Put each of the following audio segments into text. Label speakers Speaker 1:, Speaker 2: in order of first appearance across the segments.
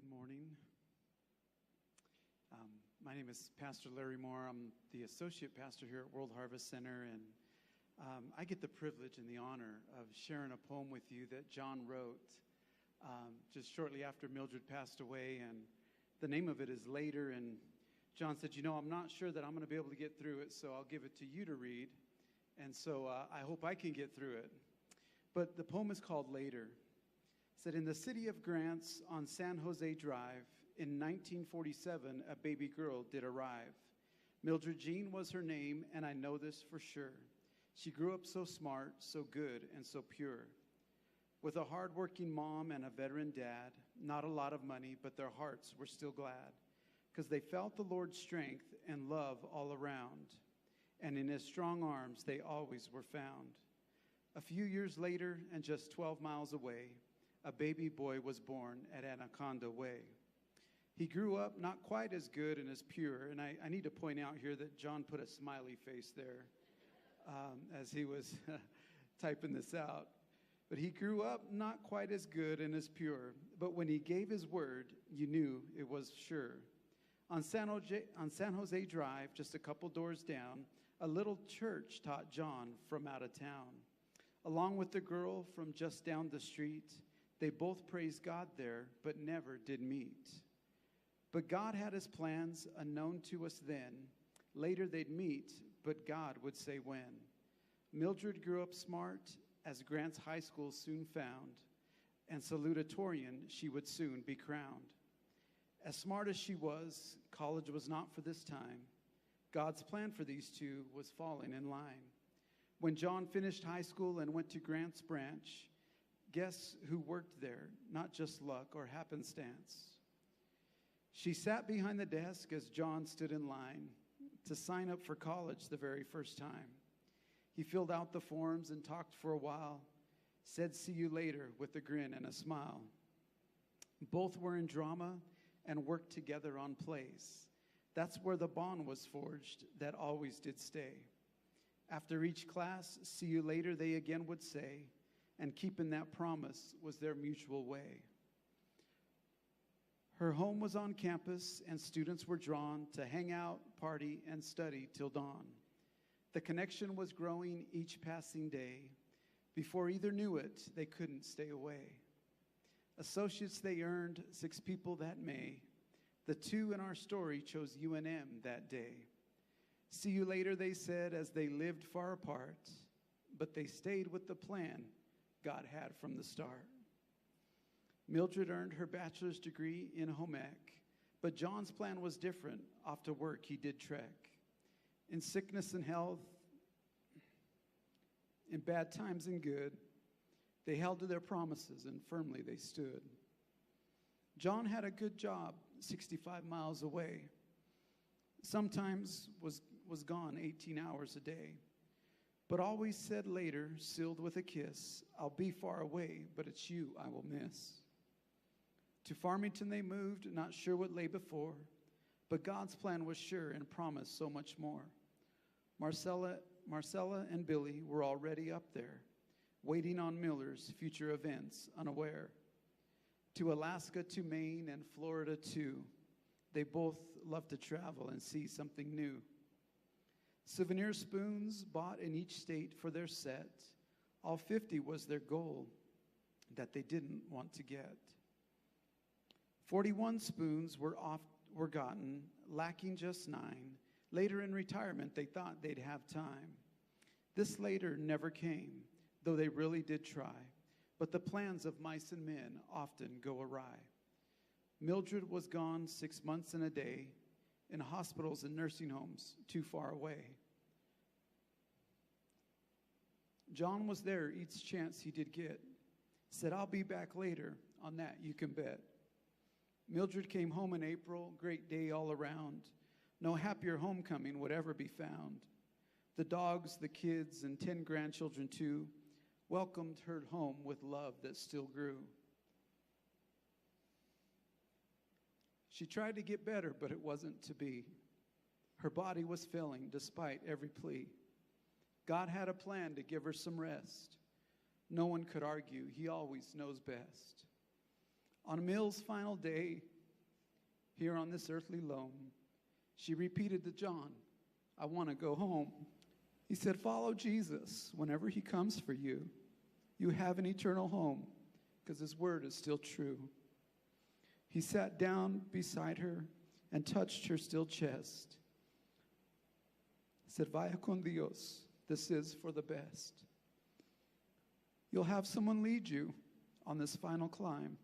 Speaker 1: Good morning. My name is Pastor Larry Moore. I'm the associate pastor here at World Harvest Center, and I get the privilege and the honor of sharing a poem with you that John wrote just shortly after Mildred passed away, and the name of it is Later. And John said, I'm not sure that I'm going to be able to get through it, so I'll give it to you to read, and so I hope I can get through it. But the poem is called Later. It said, in the city of Grants on San Jose Drive, in 1947, a baby girl did arrive. Mildred Jean was her name, and I know this for sure. She grew up so smart, so good, and so pure. With a hard-working mom and a veteran dad, not a lot of money, but their hearts were still glad, because they felt the Lord's strength and love all around, and in his strong arms they always were found. A few years later, and just 12 miles away, a baby boy was born at Anaconda Way. He grew up not quite as good and as pure, and I need to point out here that John put a smiley face there as he was typing this out. But he grew up not quite as good and as pure, but when he gave his word, you knew it was sure. On San Jose Drive, just a couple doors down, a little church taught John from out of town. Along with the girl from just down the street, they both praised God there, but never did meet. But God had his plans unknown to us then. Later they'd meet, but God would say when. Mildred grew up smart, as Grants High School soon found, and salutatorian she would soon be crowned. As smart as she was, college was not for this time. God's plan for these two was falling in line. When John finished high school and went to Grants Branch, guess who worked there? Not just luck or happenstance. She sat behind the desk as John stood in line to sign up for college the very first time. He filled out the forms and talked for a while, said see you later with a grin and a smile. Both were in drama and worked together on plays. That's where the bond was forged that always did stay. After each class, see you later, they again would say, and keeping that promise was their mutual way. Her home was on campus, and students were drawn to hang out, party, and study till dawn. The connection was growing each passing day. Before either knew it, they couldn't stay away. Associates they earned, 6 people that May. The 2 in our story chose UNM that day. See you later, they said, as they lived far apart, but they stayed with the plan God had from the start. Mildred earned her bachelor's degree in home ec, but John's plan was different. Off to work, he did trek. In sickness and health, in bad times and good, they held to their promises and firmly they stood. John had a good job 65 miles away. Sometimes was gone 18 hours a day, but always said later, sealed with a kiss, I'll be far away, but it's you I will miss. To Farmington they moved, not sure what lay before, but God's plan was sure and promised so much more. Marcella and Billy were already up there, waiting on Miller's future events, unaware. To Alaska, to Maine, and Florida too, they both love to travel and see something new. Souvenir spoons bought in each state for their set. All 50 was their goal that they didn't want to get. 41 spoons were gotten, lacking just 9. Later in retirement, they thought they'd have time. This later never came, though they really did try. But the plans of mice and men often go awry. Mildred was gone 6 months and a day, in hospitals and nursing homes too far away. John was there each chance he did get. Said, I'll be back later, on that you can bet. Mildred came home in April, great day all around. No happier homecoming would ever be found. The dogs, the kids, and 10 grandchildren too welcomed her home with love that still grew. She tried to get better, but it wasn't to be. Her body was failing despite every plea. God had a plan to give her some rest. No one could argue. He always knows best. On Mill's final day, here on this earthly loam. She repeated to John, I want to go home. He said, follow Jesus whenever he comes for you. You have an eternal home because his word is still true. He sat down beside her and touched her still chest. He said, vaya con Dios. This is for the best. You'll have someone lead you on this final climb,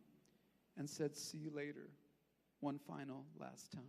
Speaker 1: and said, see you later, one final last time.